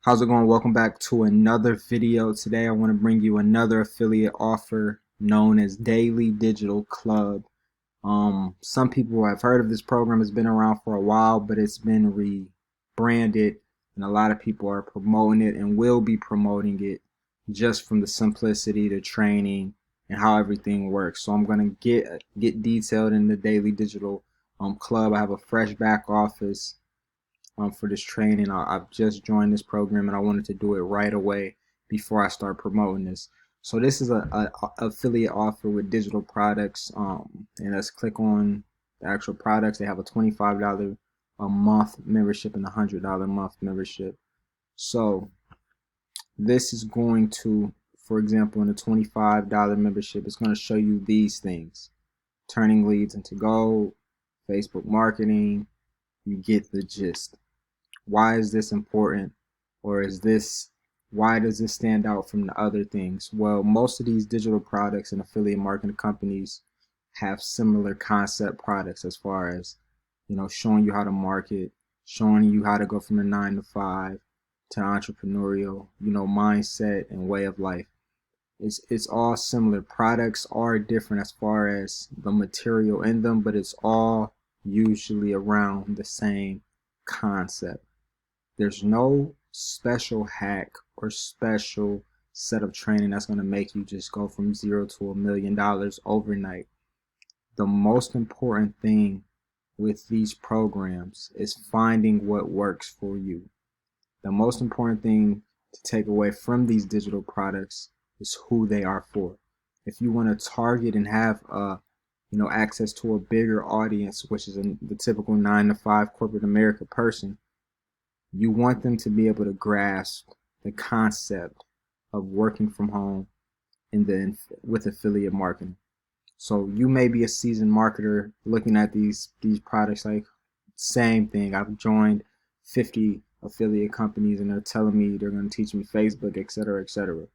How's it going? Welcome back to another video. Today I want to bring you another affiliate offer known as Daily Digital Club. Some people have heard of this program. It's been around for a while, but it's been rebranded, and a lot of people are promoting it and will be promoting it just from the simplicity, the training, and how everything works. So I'm gonna get detailed in the Daily Digital Club. I have a fresh back office for this training. I've just joined this program and I wanted to do it right away before I start promoting this. So this is a affiliate offer with digital products. And let's click on the actual products. They have a $25 a month membership and a $100 a month membership. So this is going to, for example, in the $25 membership, it's going to show you these things: turning leads into gold, Facebook marketing. You get the gist. Why is this important, or why does this stand out from the other things? Well, most of these digital products and affiliate marketing companies have similar concept products as far as, showing you how to market, showing you how to go from a 9 to 5 to entrepreneurial, mindset and way of life. It's all similar. Products are different as far as the material in them, but it's all usually around the same concept. There's no special hack or special set of training that's going to make you just go from zero to $1 million overnight. The most important thing with these programs is finding what works for you. The most important thing to take away from these digital products is who they are for. If you want to target and have access to a bigger audience, which is the typical 9 to 5 corporate America person, you want them to be able to grasp the concept of working from home and then with affiliate marketing. So you may be a seasoned marketer looking at these products like, same thing. I've joined 50 affiliate companies and they're telling me they're going to teach me Facebook, etc., etc.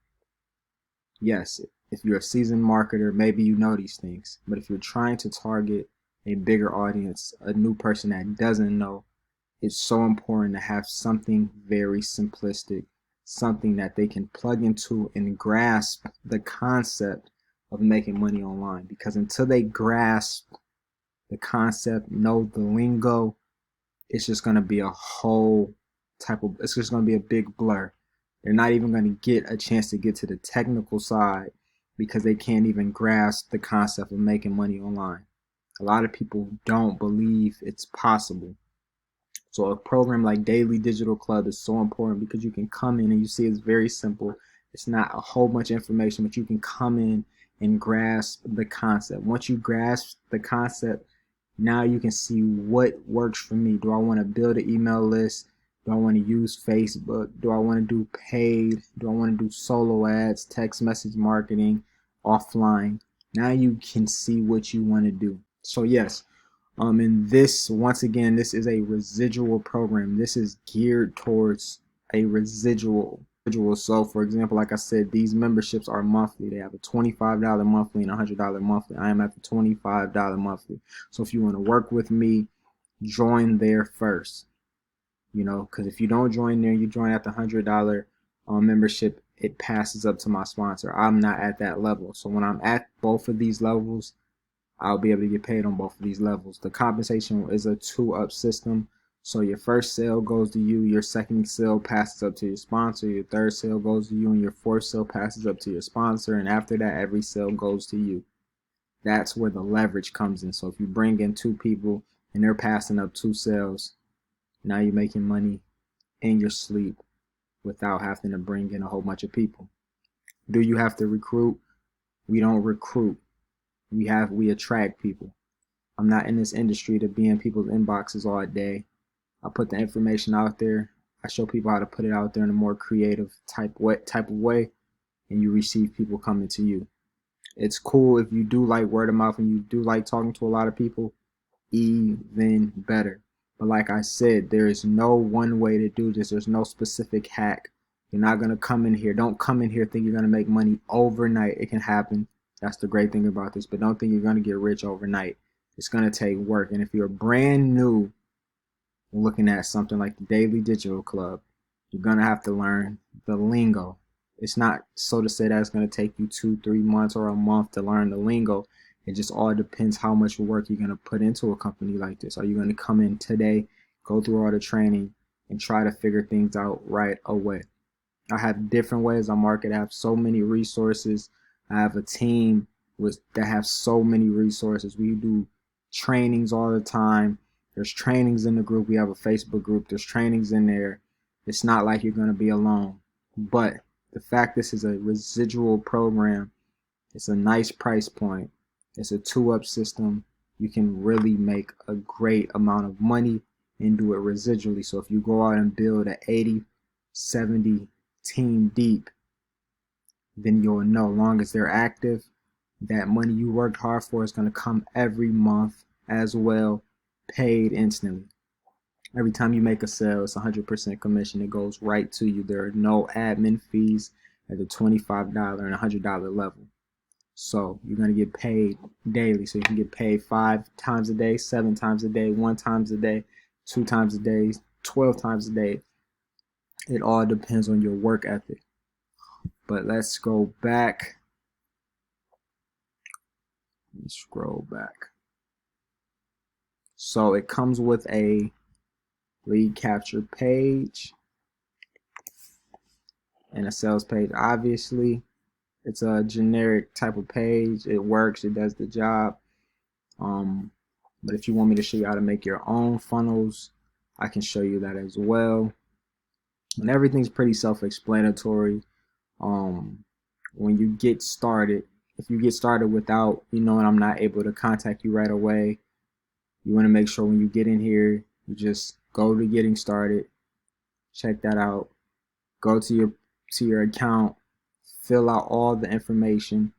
Yes, if you're a seasoned marketer, maybe you know these things. But if you're trying to target a bigger audience, a new person that doesn't know, it's so important to have something very simplistic, something that they can plug into and grasp the concept of making money online. Because until they grasp the concept, know the lingo, it's just going to be it's just going to be a big blur. They're not even going to get a chance to get to the technical side because they can't even grasp the concept of making money online. A lot of people don't believe it's possible. So a program like Daily Digital Club is so important because you can come in and you see it's very simple. It's not a whole bunch of information, but you can come in and grasp the concept. Once you grasp the concept, now you can see what works for me. Do I want to build an email list? Do I want to use Facebook? Do I want to do paid? Do I want to do solo ads, text message marketing, offline? Now you can see what you want to do. So yes, and this, once again, this is a residual program. This is geared towards a residual. So for example, like I said, these memberships are monthly. They have a $25 monthly and a $100 monthly. I am at the $25 monthly. So if you want to work with me, join there first. Because if you don't join there, you join at the $100 membership, it passes up to my sponsor. I'm not at that level. So when I'm at both of these levels, I'll be able to get paid on both of these levels. The compensation is a 2-up system. So your first sale goes to you, your second sale passes up to your sponsor, your third sale goes to you, and your fourth sale passes up to your sponsor. And after that, every sale goes to you. That's where the leverage comes in. So if you bring in 2 people and they're passing up 2 sales, now you're making money in your sleep without having to bring in a whole bunch of people. Do you have to recruit? We don't recruit. We attract people. I'm not in this industry to be in people's inboxes all day. I put the information out there. I show people how to put it out there in a more creative type of way, and you receive people coming to you. It's cool if you do like word of mouth and you do like talking to a lot of people, even better. But like I said, there is no one way to do this. There's no specific hack. You're not going to come in here. Don't come in here thinking you're going to make money overnight. It can happen. That's the great thing about this. But don't think you're going to get rich overnight. It's going to take work. And if you're brand new looking at something like the Daily Digital Club, You're gonna have to learn the lingo. It's not so to say that it's gonna take you 2-3 months or a month to learn the lingo. It just all depends how much work you're gonna put into a company like this. Are you gonna come in today, go through all the training, and try to figure things out right away? I have different ways I market. I have so many resources. I have a team that have so many resources. We do trainings all the time. There's trainings in the group. We have a Facebook group. There's trainings in there. It's not like you're going to be alone. But the fact this is a residual program, it's a nice price point. It's a 2-up system. You can really make a great amount of money and do it residually. So if you go out and build an 80, 70 team deep, then you'll know, long as they're active, that money you worked hard for is going to come every month as well, paid instantly. Every time you make a sale, it's 100% commission. It goes right to you. There are no admin fees at the $25 and $100 level. So you're going to get paid daily. So you can get paid 5 times a day, 7 times a day, 1 times a day, 2 times a day, 12 times a day. It all depends on your work ethic. But let's go back. Let's scroll back. So it comes with a lead capture page and a sales page. Obviously, it's a generic type of page. It works. It does the job. But if you want me to show you how to make your own funnels, I can show you that as well. And everything's pretty self-explanatory. When you get started, if you get started without, and I'm not able to contact you right away, you want to make sure when you get in here, you just go to getting started, check that out, go to your account, fill out all the information,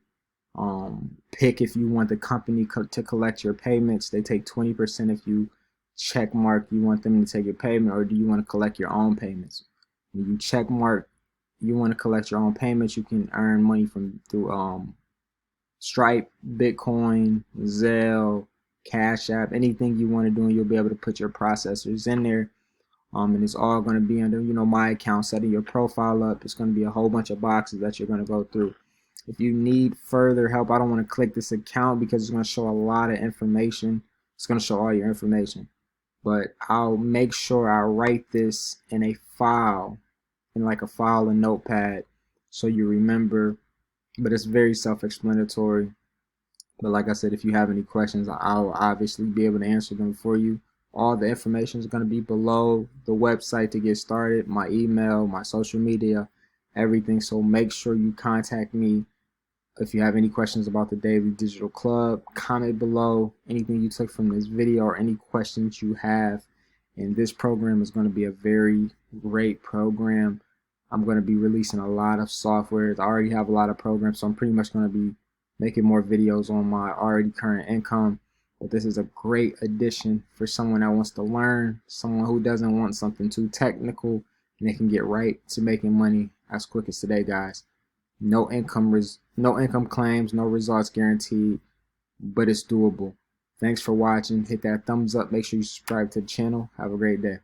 pick if you want the company to collect your payments. They take 20% if you check mark you want them to take your payment, or do you want to collect your own payments. When you check mark you want to collect your own payments, you can earn money through Stripe, Bitcoin, Zelle, Cash App, anything you want to do, and you'll be able to put your processors in there. And it's all going to be under, my account, setting your profile up. It's going to be a whole bunch of boxes that you're going to go through. If you need further help, I don't want to click this account because it's going to show a lot of information. It's going to show all your information. But I'll make sure I write this in a file, in like a file in Notepad, so you remember. But it's very self-explanatory. But like I said, if you have any questions, I'll obviously be able to answer them for you. All the information is going to be below the website to get started, my email, my social media, everything. So make sure you contact me if you have any questions about the Daily Digital Club. Comment below anything you took from this video or any questions you have. And this program is going to be a very great program. I'm going to be releasing a lot of software. I already have a lot of programs, so I'm pretty much going to be making more videos on my already current income. But this is a great addition for someone that wants to learn, someone who doesn't want something too technical, and they can get right to making money as quick as today, guys. No income claims, no results guaranteed, but it's doable. Thanks for watching. Hit that thumbs up. Make sure you subscribe to the channel. Have a great day.